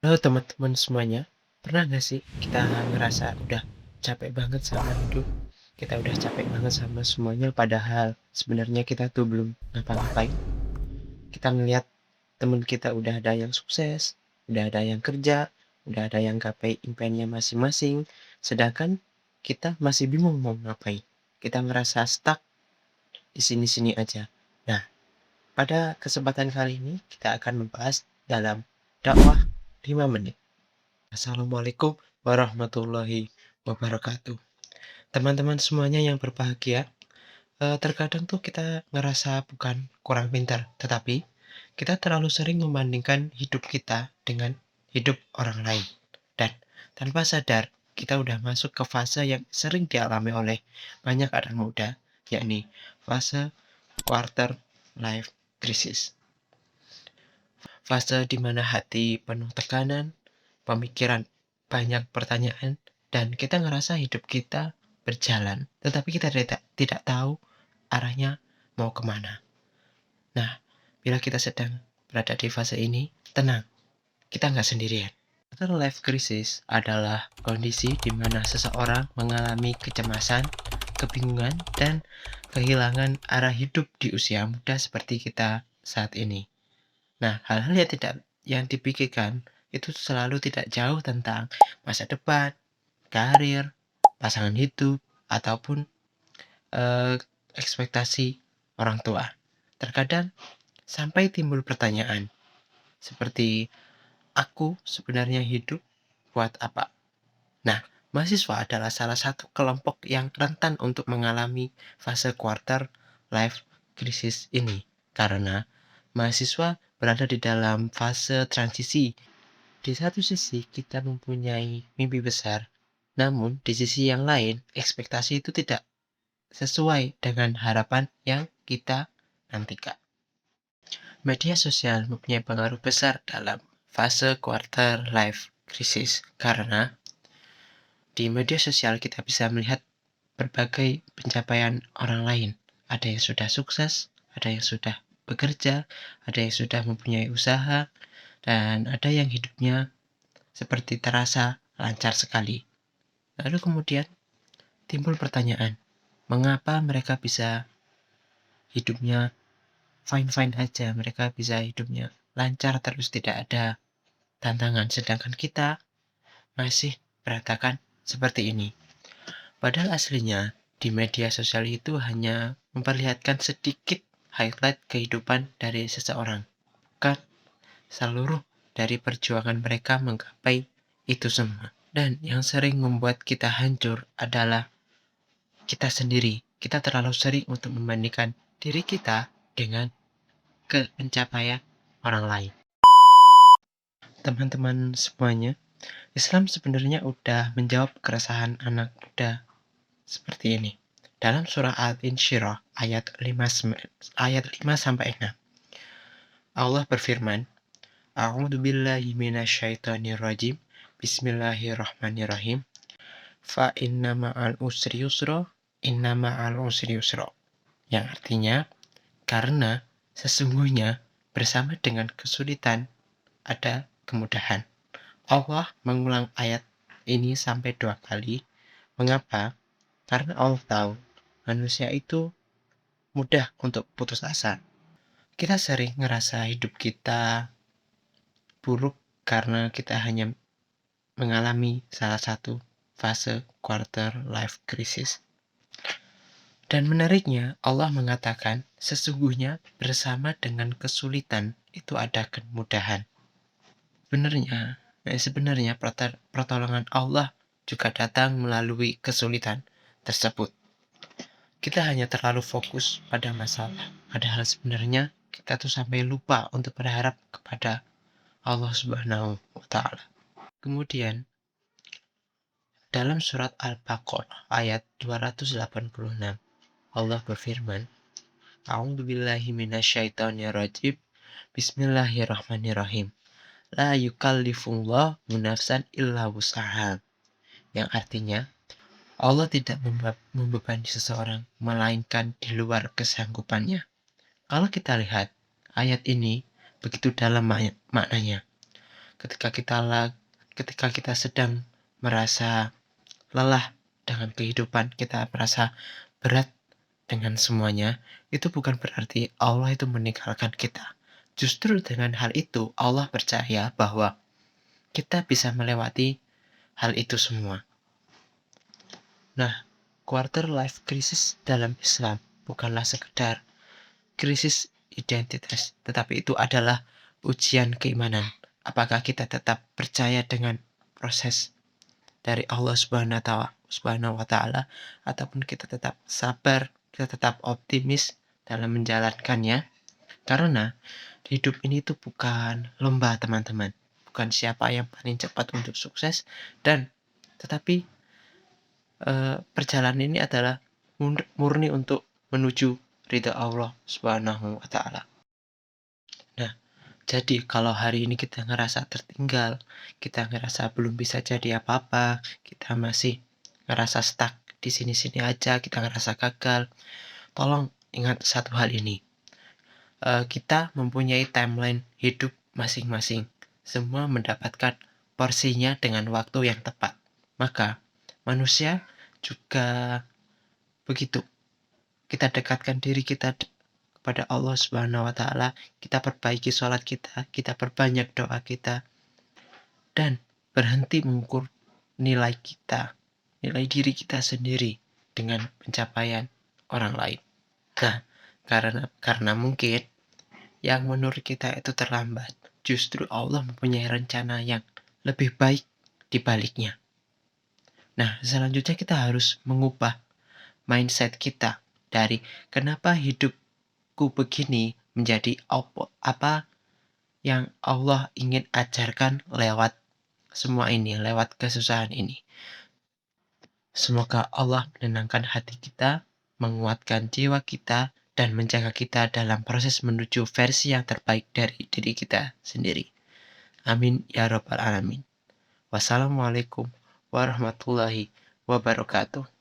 Halo teman-teman semuanya, pernah nggak sih kita ngerasa udah capek banget sama hidup? Kita udah capek banget sama semuanya, padahal sebenarnya kita tuh belum ngapa-ngapain. Kita ngeliat temen kita udah ada yang sukses, udah ada yang kerja, udah ada yang gapai impiannya masing-masing, sedangkan kita masih bingung mau ngapain. Kita ngerasa stuck di sini-sini aja. Nah, pada kesempatan kali ini kita akan membahas dalam dakwah 5 menit. Assalamualaikum warahmatullahi wabarakatuh. Teman-teman semuanya yang berbahagia, terkadang tuh kita ngerasa bukan kurang pintar, tetapi kita terlalu sering membandingkan hidup kita dengan hidup orang lain. Dan tanpa sadar, kita udah masuk ke fase yang sering dialami oleh banyak anak muda, yakni fase quarter life crisis. Fase di mana hati penuh tekanan, pemikiran banyak pertanyaan, dan kita ngerasa hidup kita berjalan, tetapi kita tidak tahu arahnya mau kemana. Nah, bila kita sedang berada di fase ini, tenang, kita nggak sendirian. Quarter life crisis adalah kondisi di mana seseorang mengalami kecemasan, kebingungan, dan kehilangan arah hidup di usia muda seperti kita saat ini. Nah, hal-hal yang dipikirkan itu selalu tidak jauh tentang masa depan, karir, pasangan hidup, ataupun eh, ekspektasi orang tua. Terkadang sampai timbul pertanyaan seperti, aku sebenarnya hidup buat apa? Nah, mahasiswa adalah salah satu kelompok yang rentan untuk mengalami fase quarter life crisis ini karena mahasiswa berada di dalam fase transisi. Di satu sisi kita mempunyai mimpi besar, namun di sisi yang lain ekspektasi itu tidak sesuai dengan harapan yang kita nantikan. Media sosial mempunyai pengaruh besar dalam fase quarter life crisis karena di media sosial kita bisa melihat berbagai pencapaian orang lain. Ada yang sudah sukses, ada yang sudah bekerja, ada yang sudah mempunyai usaha, dan ada yang hidupnya seperti terasa lancar sekali. Lalu kemudian timbul pertanyaan, mengapa mereka bisa hidupnya fine-fine aja, mereka bisa hidupnya lancar terus tidak ada tantangan, sedangkan kita masih berantakan seperti ini. Padahal aslinya di media sosial itu hanya memperlihatkan sedikit highlight kehidupan dari seseorang, kan seluruh dari perjuangan mereka menggapai itu semua. Dan yang sering membuat kita hancur adalah kita sendiri. Kita terlalu sering untuk membandingkan diri kita dengan pencapaian orang lain. Teman-teman semuanya, Islam sebenarnya udah menjawab keresahan anak muda seperti ini. Dalam surah Al-Insyirah ayat 5 sampai 6. Allah berfirman, A'udzubillahi minasyaitonirrajim. Bismillahirrahmanirrahim. Fa inna ma'al usri yusra, inna ma'al usri yusra. Yang artinya, karena sesungguhnya bersama dengan kesulitan ada kemudahan. Allah mengulang ayat ini sampai 2 kali. Mengapa? Karena Allah tahu manusia itu mudah untuk putus asa. Kita sering ngerasa hidup kita buruk karena kita hanya mengalami salah satu fase quarter life crisis. Dan menariknya, Allah mengatakan sesungguhnya bersama dengan kesulitan itu ada kemudahan. Sebenarnya pertolongan Allah juga datang melalui kesulitan tersebut. Kita hanya terlalu fokus pada masalah, padahal sebenarnya kita tuh sampai lupa untuk berharap kepada Allah Subhanahu wa Ta'ala. Kemudian, dalam surat Al-Baqarah ayat 286, Allah berfirman, A'udzubillahi minasyaitonirrajim. Bismillahirrahmanirrahim. La yukallifullahu nafsan illa wus'aha. Yang artinya, Allah tidak membebani seseorang melainkan di luar kesanggupannya. Kalau kita lihat ayat ini begitu dalam maknanya. ketika kita ketika kita sedang merasa lelah dengan kehidupan, kita merasa berat dengan semuanya, itu bukan berarti Allah itu meninggalkan kita. Justru dengan hal itu, Allah percaya bahwa kita bisa melewati hal itu semua. Nah, quarter life crisis dalam Islam bukanlah sekedar krisis identitas, tetapi itu adalah ujian keimanan. Apakah kita tetap percaya dengan proses dari Allah Subhanahu wa taala ataupun kita tetap sabar, kita tetap optimis dalam menjalankannya? Karena hidup ini tuh bukan lomba, teman-teman. Bukan siapa yang paling cepat untuk sukses dan tetapi perjalanan ini adalah murni untuk menuju ridha Allah Subhanahu wa taala. Nah, jadi kalau hari ini kita ngerasa tertinggal, kita ngerasa belum bisa jadi apa-apa, kita masih ngerasa stuck di sini-sini aja, kita ngerasa gagal, tolong ingat satu hal ini. Kita mempunyai timeline hidup masing-masing. Semua mendapatkan porsinya dengan waktu yang tepat. Maka manusia juga begitu. Kita dekatkan diri kita kepada Allah Subhanahu wa taala, kita perbaiki sholat kita, kita perbanyak doa kita dan berhenti mengukur nilai kita, nilai diri kita sendiri dengan pencapaian orang lain. Nah, karena mungkin yang menurut kita itu terlambat, justru Allah mempunyai rencana yang lebih baik di baliknya. Nah, selanjutnya kita harus mengubah mindset kita dari kenapa hidupku begini menjadi apa yang Allah ingin ajarkan lewat semua ini, lewat kesusahan ini. Semoga Allah menenangkan hati kita, menguatkan jiwa kita, dan menjaga kita dalam proses menuju versi yang terbaik dari diri kita sendiri. Amin ya Rabbal 'Alamin. Wassalamualaikum warahmatullahi wabarakatuh.